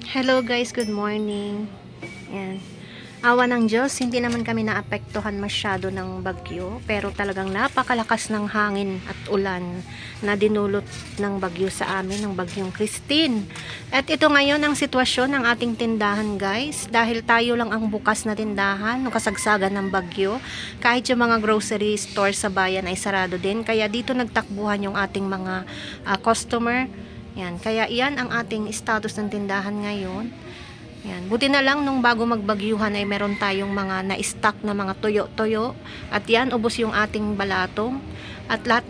Hello guys, good morning. Yan. Awa ng Diyos, hindi naman kami naapektuhan masyado ng bagyo, pero talagang napakalakas ng hangin at ulan na dinulot ng bagyo sa amin, ng bagyong Christine. At ito ngayon ang sitwasyon ng ating tindahan guys, dahil tayo lang ang bukas na tindahan nung kasagsagan ng bagyo, kahit yung mga grocery store sa bayan ay sarado din, kaya dito nagtakbuhan yung ating mga customer. Yan, kaya iyan ang ating status ng tindahan ngayon. Yan. Buti na lang nung bago magbagyuhan ay meron tayong mga na-stock na mga tuyo-tuyo. At yan, ubos yung ating balatong. At lahat,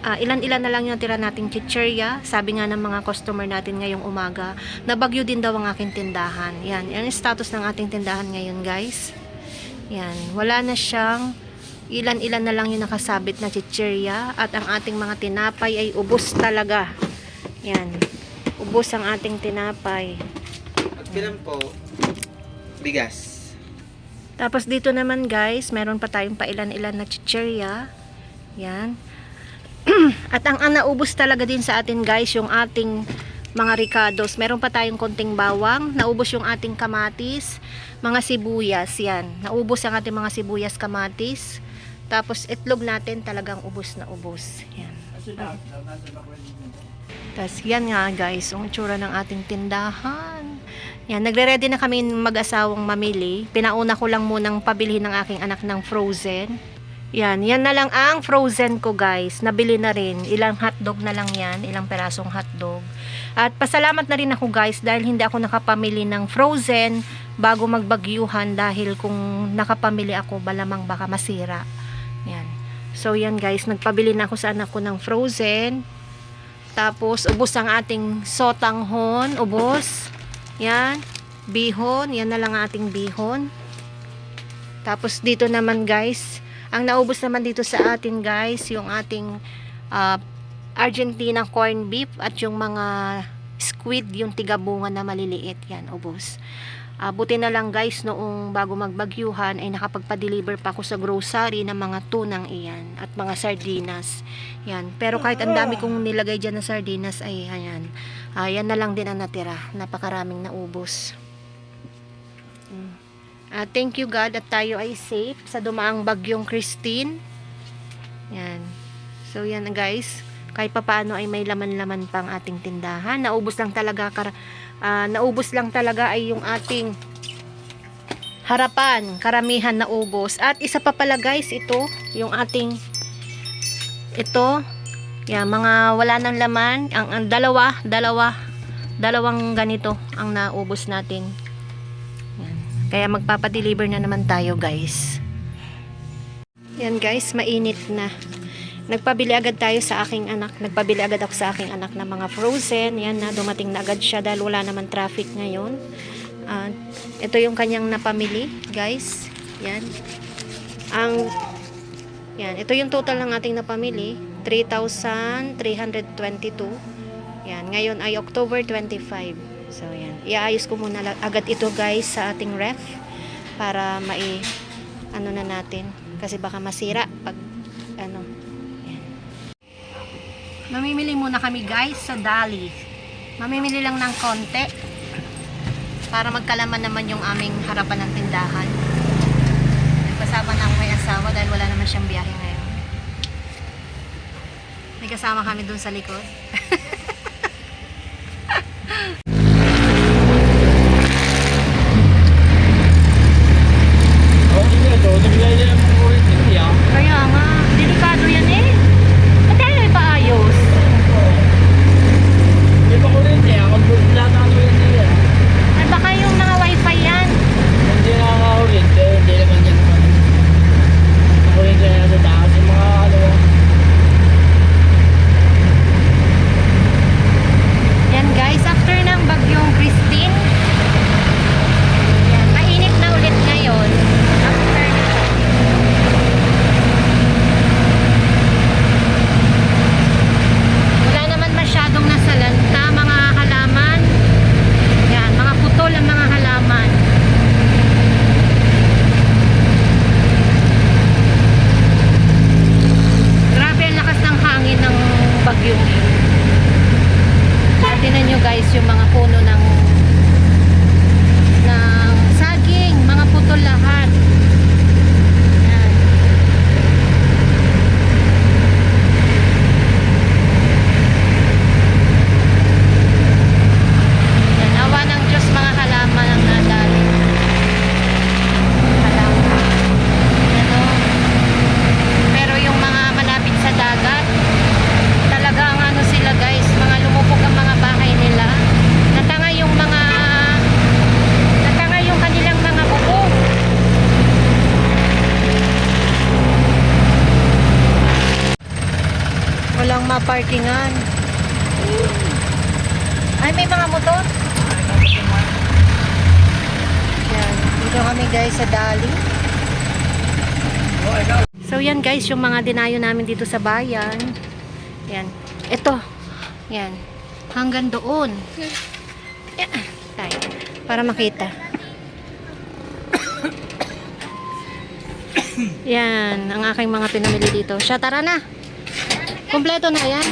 ilan-ilan na lang yung tira nating chichirya. Sabi nga ng mga customer natin ngayong umaga, na bagyo din daw ang aking tindahan. Yan, yan yung status ng ating tindahan ngayon guys. Yan, wala na siyang ilan-ilan na lang yung nakasabit na chichirya. At ang ating mga tinapay ay ubos talaga. Yan, ubos ang ating tinapay. Bilang po, bigas. Tapos dito naman guys, meron pa tayong pailan-ilan na chichirya. Yan. At ang naubos talaga din sa atin guys, yung ating mga ricados. Meron pa tayong konting bawang. Naubos yung ating kamatis. Mga sibuyas. Yan. Naubos ang ating mga sibuyas, kamatis. Tapos itlog natin talagang ubos na ubos. Yan. Tapos yan nga guys, ang itsura ng ating tindahan. Yan, nagre-ready na kami mag-asawang mamili. Pinauna ko lang munang pabili ng aking anak ng frozen. Yan, yan na lang ang frozen ko guys. Nabili na rin. Ilang hotdog na lang yan. Ilang perasong hotdog. At pasalamat na rin ako guys dahil hindi ako nakapamili ng frozen bago magbagyuhan, dahil kung nakapamili ako, balamang baka masira. Yan. So yan guys, nagpabili na ako sa anak ko ng frozen. Tapos ubos ang ating sotanghon, ubos. Yan, bihon, yan na lang ating bihon. Tapos dito naman guys, ang naubos naman dito sa atin guys, yung ating Argentina corn beef at yung mga squid, yung tigabunga na maliliit, yan, ubos. Buti na lang guys, noong bago magbagyuhan ay nakapagpa-deliver pa ako sa grocery ng mga tunang iyan at mga sardinas. Yan. Pero kahit ang dami kong nilagay dyan na sardinas ay ayan. Yan na lang din ang natira. Napakaraming naubos. Thank you God at tayo ay safe sa dumaang bagyong Christine. Yan. So yan guys. Kahit papaano ay may laman-laman pang ating tindahan. Naubos lang talaga ay yung ating harapan, karamihan na ubos. At isa pa pala guys, ito yung ating yan, mga wala nang laman, ang dalawang ganito ang naubos natin. Yan. Kaya magpapa-deliver na naman tayo guys. Yan guys, mainit na. Nagpabili agad tayo sa aking anak. Nagpabili agad ako sa aking anak ng mga frozen. Yan na, dumating na agad siya dahil wala naman traffic ngayon. Ito yung kanyang napamili, guys. Yan. Yan, ito yung total ng ating napamili. 3,322. Yan, ngayon ay October 25. So, yan. Iaayos ko muna agad ito, guys, sa ating ref para ano na natin. Kasi baka masira pag mamimili muna kami guys sa Dali. Mamimili lang ng konti para magkalaman naman yung aming harapan ng tindahan. Nagpasama na ako may asawa dahil wala naman siyang biyahe ngayon. May kasama kami dun sa likod. Kaya nga, delikado yan eh. Paayos. Ay baka yung mga wifi yan. Hindi nakakaulit, hindi naman yan nakulit kaya sa taas yung mga parkingan. Ay, may mga motor. Yan. Dito kami guys sa Dali. So yan guys, yung mga dinayo namin dito sa bayan. Yan. Ito. Yan. Hanggang doon. Yan. Tayo. Para makita. Yan. Ang aking mga pinamili dito. Siya, tara na. Kompleto na yan.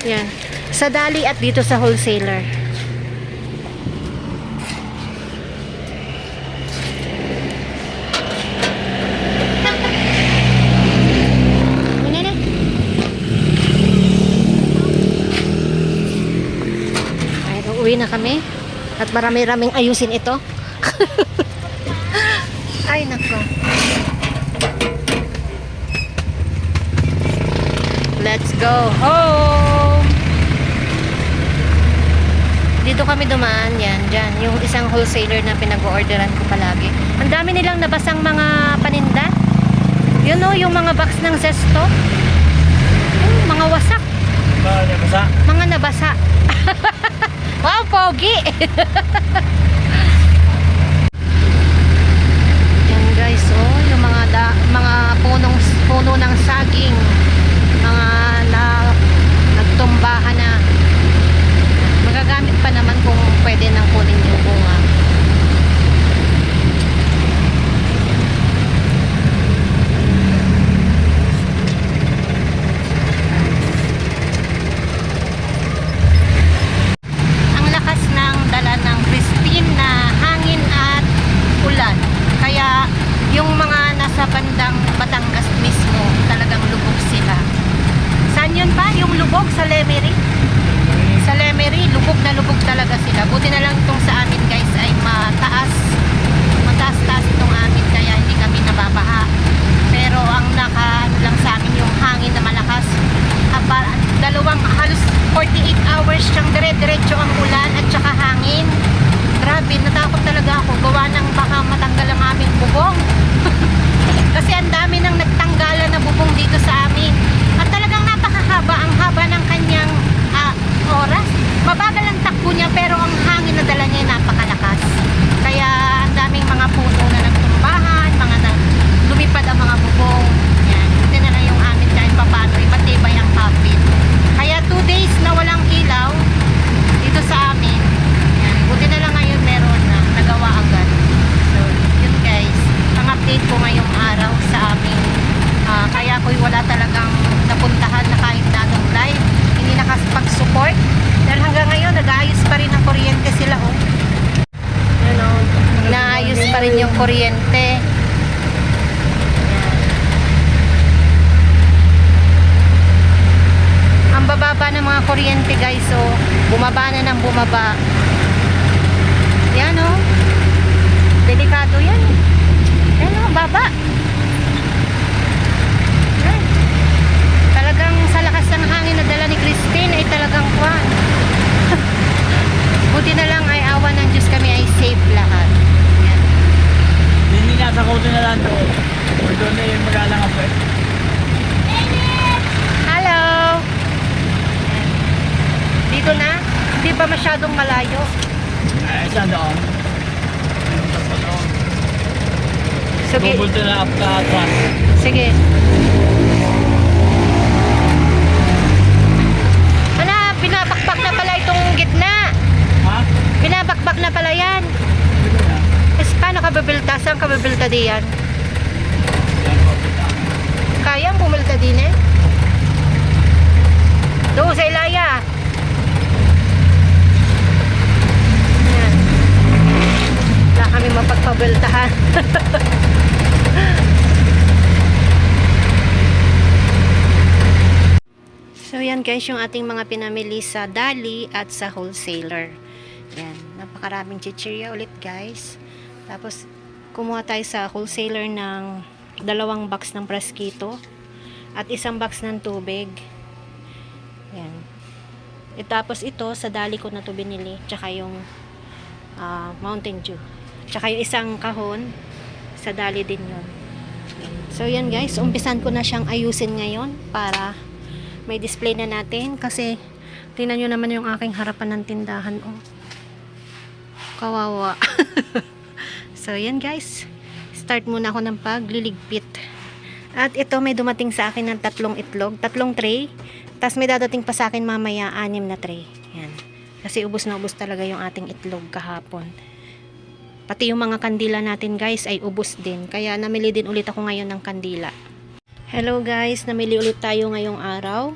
Yan. Sa Dali at dito sa wholesaler. Uwi na kami at marami-raming ayusin ito. Ay nako. Let's go home. Dito kami dumaan, yan, dyan, yung isang wholesaler na pinag-orderan ko palagi. Ang dami nilang nabasang mga paninda. Yun o, yung mga box ng Zesto. Mga wasak. Mga nabasa. Wow, pogi! Yan guys, oh, yung mga puno ng saging, mga nagtumbahan na. Magagamit pa naman kung pwede nang kunin yung bunga. Sa bandang Batangas mismo, talagang lubog sila. Saan yun pa? Yung lubog sa Lemery? Sa Lemery, lubog na lubog talaga sila. Buti na lang itong sa amin guys ay mataas-taas itong amin kaya hindi kami nababaha. Pero ang lang sa amin yung hangin na malakas. Halos 48 hours siyang dire-diretso ang ulan at saka hangin. Grabe, natakot talaga ako. Gawa ng baka matanggal ang aming bubong. Kasi ang dami nang nagtanggalan na bubong dito sa amin. At talagang napakahaba. Ang haba ng kanyang oras. Mabagal ang takbo niya pero ang hangin na dala niya ay napakalakas. Kaya ang daming mga puno na nagtumbahan, lumipad ang mga bubong. Yan. Buti na lang yung amin kahit papano. Matibay ang kapit. Kaya 2 days na walang ilaw dito sa amin. Yan. Buti na lang ngayon meron na. Nagawa agad. So, yun guys. Ang update ko ngayong araw sa amin. Kaya ako'y wala talagang napuntahan na kahit na anong live. Hindi nakapag-support. Dahil hanggang ngayon, nag-aayos pa rin ang kuryente sila. Oh. You know, naayos pa rin yung kuryente. Yan. Ang bababa ng mga kuryente guys. Oh. Bumaba na ng bumaba. Yan oh. Delikado yan. Yan o, baba. Yan. Talagang sa lakas ng hangin na dala ni Christine ay talagang kwan. Buti na lang ay awa ng Diyos kami ay safe lahat. Yan. Hindi nasa koto na lang doon. Doon na yung magalang ako eh. Hello. Yan. Dito na. Hindi pa masyadong malayo. Ay, saan doon? Sige. Bubulto na up ka atras. Sige. Ano, pinabakbak na pala itong gitna. Ha? Pinabakbak na pala yan. Paano ka bibilta? Saan ka bibilta diyan? Kaya ang bumilta din eh? Doon sa Ilaya. Yan. Wala kami mapagpabiltahan. So yan guys, yung ating mga pinamili sa Dali at sa wholesaler. Yan, napakaraming chichirya ulit guys. Tapos kumuha tayo sa wholesaler ng 2 box ng Preskito at 1 box ng tubig. Yan. Tapos ito sa Dali ko na to binili, tsaka yung Mountain Dew. Tsaka yung isang kahon sa Dali din yun. So yan guys, umpisan ko na siyang ayusin ngayon para May display na natin kasi tingnan nyo naman yung aking harapan ng tindahan. Oh. Kawawa. So, yan guys. Start muna ako ng pagliligpit. At ito, may dumating sa akin ng 3 itlog, 3 tray. Tapos may dadating pa sa akin mamaya 6 na tray. Yan. Kasi ubos na ubos talaga yung ating itlog kahapon. Pati yung mga kandila natin guys ay ubos din. Kaya namili din ulit ako ngayon ng kandila. Hello guys, namili ulit tayo ngayong araw.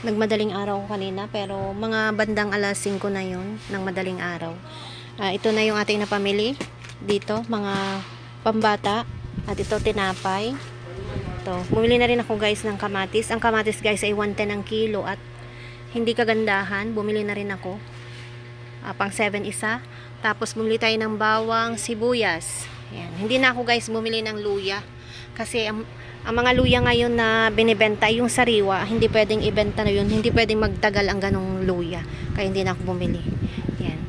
Nagmadaling araw ko kanina pero mga bandang alas 5 na yun ng madaling araw. Ito na yung ating napamili. Dito, mga pambata. At ito tinapay. Ito, bumili na rin ako guys ng kamatis. Ang kamatis guys ay 110 ang kilo at hindi kagandahan. Bumili na rin ako. Pang 7 isa. Tapos bumili tayo ng bawang, sibuyas. Ayan. Hindi na ako guys bumili ng luya. Kasi ang mga luya ngayon na binibenta, yung sariwa, hindi pwedeng ibenta na yun. Hindi pwedeng magtagal ang ganong luya. Kaya hindi na ako bumili. Ayan.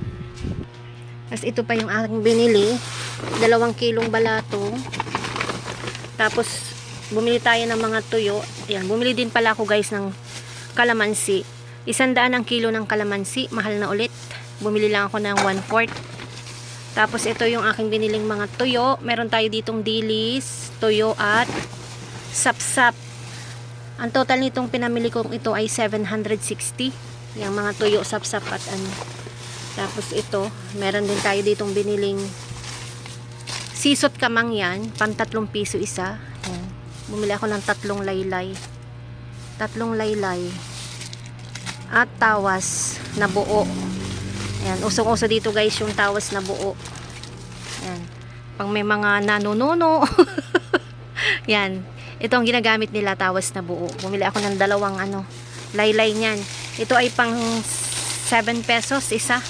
Tapos ito pa yung aking binili. 2 kilong balatong. Tapos bumili tayo ng mga tuyo. Ayan. Bumili din pala ako guys ng kalamansi. 100 ang kilo ng kalamansi. Mahal na ulit. Bumili lang ako ng 1/4. Tapos ito yung aking biniling mga tuyo. Meron tayo ditong dilis, tuyo at sapsap. Ang total nitong pinamili kong ito ay 760. Yung mga tuyo, sapsap at ano. Tapos ito, meron din tayo ditong biniling sisot kamang yan. Pang 3 piso isa. Ayan. Bumili ako ng 3 laylay. 3 laylay. At tawas na buo. Ayan, usong-uso dito guys yung tawas na buo. Ayan. Pang may mga nanununo. Yan. Ito ang ginagamit nila, tawas na buo. Bumili ako ng 2 laylay niyan. Ito ay pang 7 pesos isa.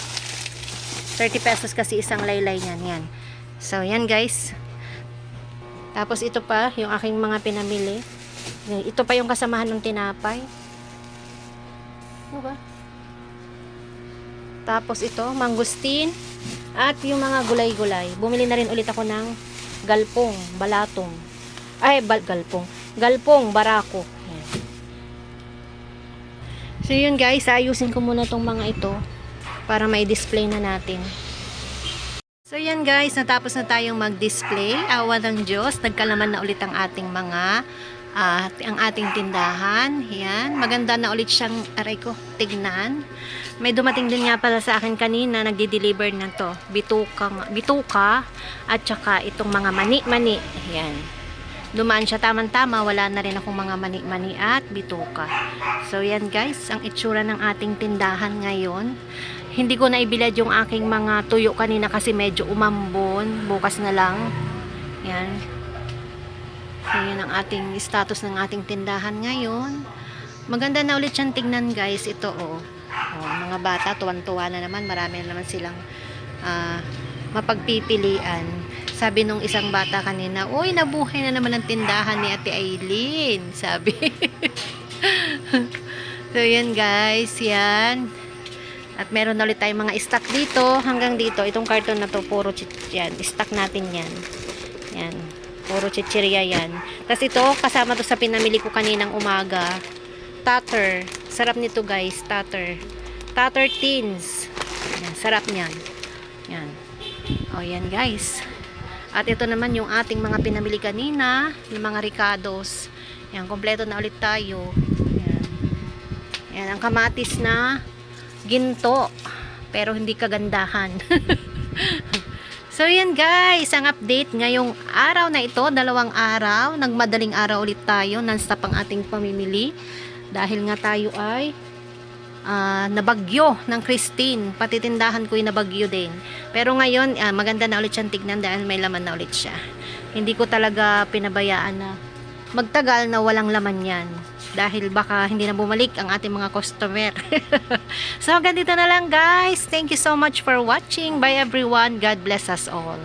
30 pesos kasi isang laylay niyan. Yan. So, yan guys. Tapos ito pa, yung aking mga pinamili. Ito pa yung kasamahan ng tinapay. Ano ba? Tapos ito, mangustin. At yung mga gulay-gulay. Bumili na rin ulit ako ng galpong, balatong. Galpong, barako. Ayan. So yun guys, ayusin ko muna tong mga ito para may display na natin. So yan guys, natapos na tayong mag-display. Awa ng Diyos, nagkalaman na ulit ang ating mga ang ating tindahan. Yan, maganda na ulit siyang tignan. May dumating din nga pala sa akin kanina, nagdi-deliver na to. Bituka at saka itong mga mani-mani. Yan. Dumaan siya tamang-tama, wala na rin akong mga mani-mani at bituka. So yan guys, ang itsura ng ating tindahan ngayon. Hindi ko na ibilad yung aking mga tuyo kanina kasi medyo umambon. Bukas na lang. Yan. So yan ang ating status ng ating tindahan ngayon. Maganda na ulit siyang tignan guys. Ito mga bata, tuwan-tuwa na naman. Marami na naman silang mapagpipilian. Sabi nung isang bata kanina, uy, nabuhay na naman ang tindahan ni Ate Aileen. Sabi. So, yan guys. Yan. At meron na ulit tayong mga stock dito. Hanggang dito. Itong karton na to, puro yan. Stock natin yan. Yan. Puro chichirya yan. Tapos ito, kasama to sa pinamili ko kaninang umaga. Tatter. Sarap nito guys. Tatter. Tatter Teens. Yan. Sarap niyan. Yan. O, yan guys. At ito naman yung ating mga pinamili kanina, yung mga ricados. Yan, kompleto na ulit tayo. Yan. Yan, ang kamatis na ginto, pero hindi kagandahan. So, yan guys, ang update ngayong araw na ito, 2 araw, nagmadaling araw ulit tayo, non-stop ang ating pamimili. Dahil nga tayo ay nabagyo ng Christine, pati tindahan ko yung nabagyo din. Pero ngayon maganda na ulit siyang tignan dahil may laman na ulit siya. Hindi ko talaga pinabayaan na magtagal na walang laman yan dahil baka hindi na bumalik ang ating mga customer. So ganito na lang guys, thank you so much for watching. Bye everyone, God bless us all.